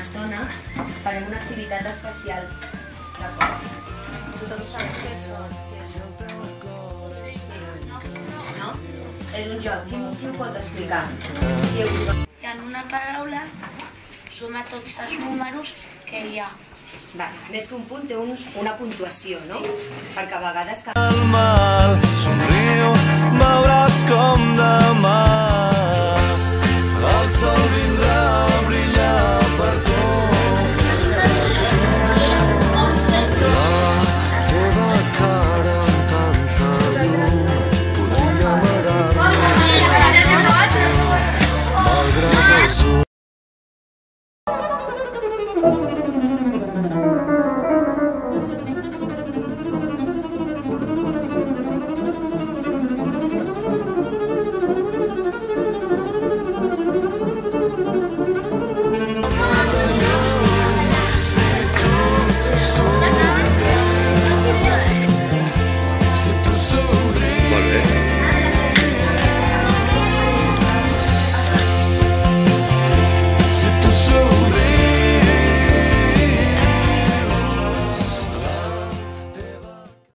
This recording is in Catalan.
estona farem una activitat especial. D'acord? Tothom sap què són? No? És un joc. Qui ho pot explicar? I en una paraula suma tots els números que hi ha. Més que un punt té una puntuació, no? Perquè a vegades... Somriu, veuràs com demà